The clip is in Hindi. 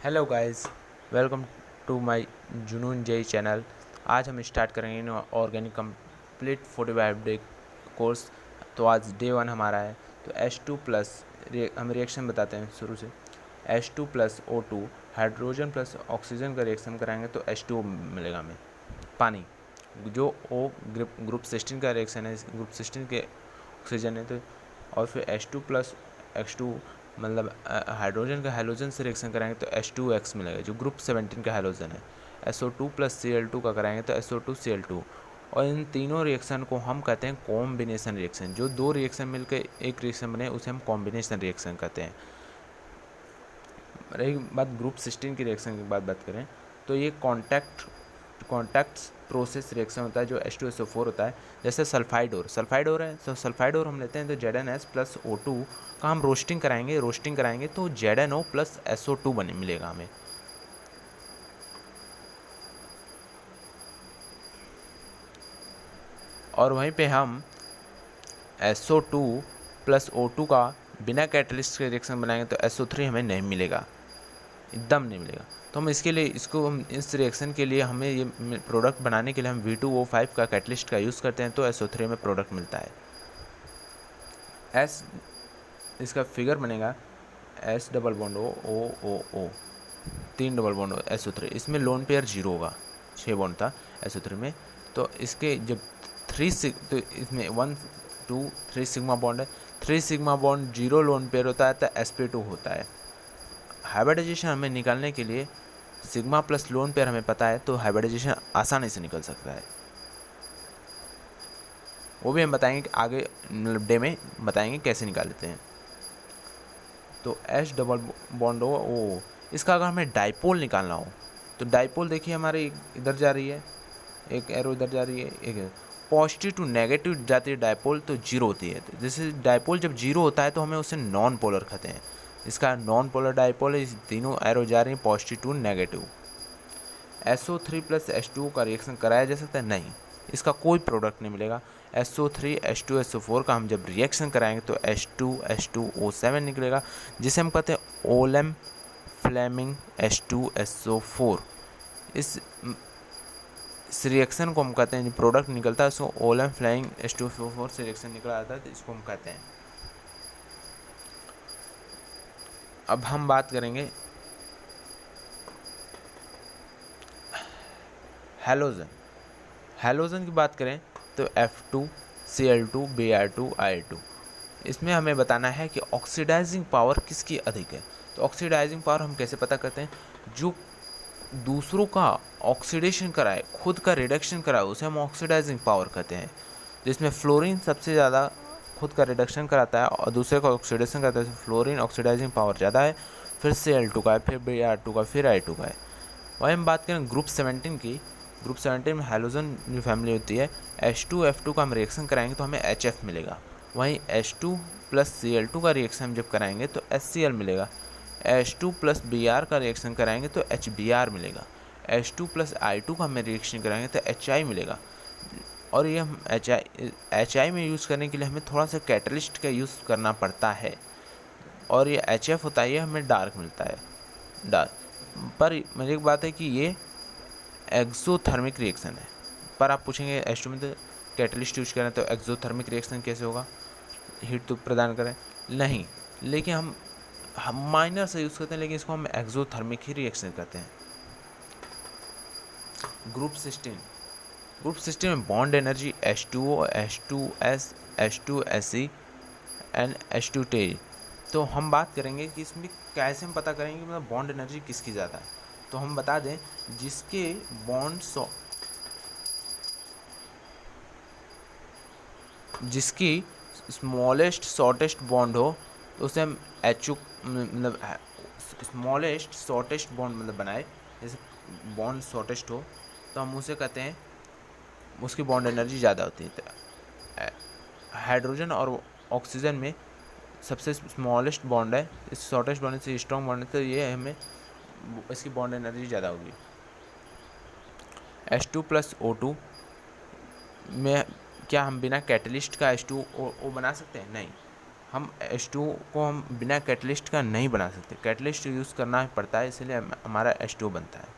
Hello guys, welcome to my Junoon JEE channel. आज हम स्टार्ट करेंगे ऑर्गेनिक कंप्लीट 45 डे कोर्स। तो आज डे 1 हमारा है। तो H2 प्लस हम रिएक्शन बताते हैं शुरू से। H2 plus O2 hydrogen plus oxygen का रिएक्शन कराएंगे तो H2O मिलेगा हमें पानी। जो O ग्रुप 16 का रिएक्शन है, ग्रुप 16 के ऑक्सीजन है। तो और फिर H2 प्लस X2 मतलब हाइड्रोजन का हैलोजन से रिएक्शन कराएंगे तो H2X मिलेगा, जो ग्रुप 17 का हैलोजन है। SO2 प्लस Cl2 का कराएंगे तो SO2 Cl2। और इन तीनों रिएक्शन को हम कहते हैं कॉम्बिनेशन रिएक्शन। जो दो रिएक्शन मिलकर एक रिएक्शन बने उसे हम कॉम्बिनेशन रिएक्शन कहते हैं। रही बात ग्रुप 16 की रिएक्शन की बात करें तो ये कॉन्टैक्ट्स प्रोसेस रिएक्शन होता है, जो H2SO4 होता है। जैसे सल्फाइड और है, तो सल्फाइड और हम लेते हैं तो ZnS प्लस O2 का हम रोस्टिंग कराएंगे तो ZnO प्लस SO2 बने मिलेगा हमें। और वहीं पे हम SO2 प्लस O2 का बिना कैटलिस्ट के रिएक्शन बनाएंगे तो SO3 हमें नहीं मिलेगा, एकदम नहीं मिलेगा। तो हम इसके लिए इस रिएक्शन के लिए हमें ये प्रोडक्ट बनाने के लिए हम V2O5 का कैटलिस्ट का यूज़ करते हैं तो SO3 में प्रोडक्ट मिलता है। इसका फिगर बनेगा S double bond O 3 double bond SO3। इसमें लोन पेयर 0 होगा, 6 बॉन्ड था SO3 में। तो इसके जब तो इसमें 1 2 3 सिग्मा बॉन्ड है। 3 सिग्मा बॉन्ड 0 लोन पेयर होता है तो sp2 होता है। हाइब्रिडाइजेशन हमें निकालने के लिए सिग्मा प्लस लोन पेयर हमें पता है, तो हाइब्रिडाइजेशन आसानी से निकल सकता है। वो भी हम बताएंगे कि आगे डे में बताएंगे कैसे निकाल लेते हैं। तो H डबल बॉन्ड O, इसका अगर हमें डाइपोल निकालना हो तो डाइपोल देखिए हमारे इधर जा रही है, एक एरो इधर जा रही है, एक पॉजिटिव टू नेगेटिव जाती है डाइपोल तो जीरो होती है। तो जैसे डाइपोल जब जीरो होता है तो हमें उसे नॉन पोलर कहते हैं। इसका नॉन पोलर डाइपोल है, इस तीनों एरो जा रही हैं positive to negative. SO3 plus H2O का रिएक्शन कराया जा सकता है? नहीं, इसका कोई प्रोडक्ट नहीं मिलेगा। SO3 H2SO4 का हम जब रिएक्शन कराएंगे तो H2H2O7 निकलेगा, जिसे हम कहते हैं ओलम फ्लेमिंग H2SO4। इस रिएक्शन को हम कहते हैं, प्रोडक्ट निकलता है उसको ओलम फ्लेमिंग H2SO4 से रिएक्शन निकला आता है, तो इसको हम कहते हैं। अब हम बात करेंगे हैलोजन की बात करें तो F2Cl2 Br2 I2। इसमें हमें बताना है कि ऑक्सीडाइजिंग पावर किसकी अधिक है। तो ऑक्सीडाइजिंग पावर हम कैसे पता करते हैं? जो दूसरों का ऑक्सीडेशन कराए, खुद का रिडक्शन कराए, उसे हम ऑक्सीडाइजिंग पावर कहते हैं। जिसमें फ्लोरीन सबसे ज़्यादा खुद का रिडक्शन कराता है और दूसरे का ऑक्सीडेशन कराता है, फ्लोरीन ऑक्सीडाइजिंग पावर ज़्यादा है, फिर Cl2 का है, फिर Br2 का, फिर I2 का है। वही हम बात करें ग्रुप 17 की। ग्रुप 17 में हैलोजन जो फैमिली होती है, H2F2 का हम रिएक्शन कराएंगे तो हमें HF मिलेगा। वहीं H2 प्लस Cl2 का रिएक्शन हम जब कराएंगे तो HCl मिलेगा। H2 प्लस Br का रिएक्शन कराएंगे तो HBr मिलेगा। H2 प्लस I2 का हमें रिएक्शन कराएंगे तो HI मिलेगा। और ये हम HI में यूज़ करने के लिए हमें थोड़ा सा कैटलिस्ट का यूज़ करना पड़ता है। और ये HF होता है, ये हमें डार्क मिलता है, डार्क। पर मेरी एक बात है कि ये एक्सोथर्मिक रिएक्शन है। पर आप पूछेंगे H2 में तो कैटलिस्ट यूज करें तो एक्सोथर्मिक रिएक्शन कैसे होगा, हीट तो प्रदान करें? नहीं, लेकिन हम माइनर से यूज़ करते हैं, लेकिन इसको हम एक्सोथर्मिक ही रिएक्शन कहते हैं। ग्रुप 16 में bond energy H2O H2S H2Se and H2Te। तो हम बात करेंगे कि इसमें कैसे हम पता करेंगे मतलब बॉन्ड एनर्जी किसकी ज़्यादा है। तो हम बता दें जिसकी स्मॉलेस्ट शॉर्टेस्ट बॉन्ड हो तो उसे हम मतलब स्मॉलेस्ट शॉर्टेस्ट बॉन्ड मतलब बनाए, जैसे बॉन्ड शॉर्टेस्ट हो तो हम उसे कहते हैं, उसकी बॉन्ड एनर्जी ज़्यादा होती है। तो हाइड्रोजन और ऑक्सीजन में सबसे स्मॉलेस्ट बॉन्ड है, इस शॉर्टेस्ट बॉन्ड से स्ट्रॉन्ग बॉन्ड है, तो ये हमें इसकी बॉन्ड एनर्जी ज़्यादा होगी। H2 प्लस O2 में क्या हम बिना कैटलिस्ट का H2O बना सकते हैं? नहीं, हम H2 को हम बिना कैटलिस्ट का नहीं बना सकते, कैटलिस्ट यूज़ करना पड़ता है, इसलिए हमारा H2 बनता है।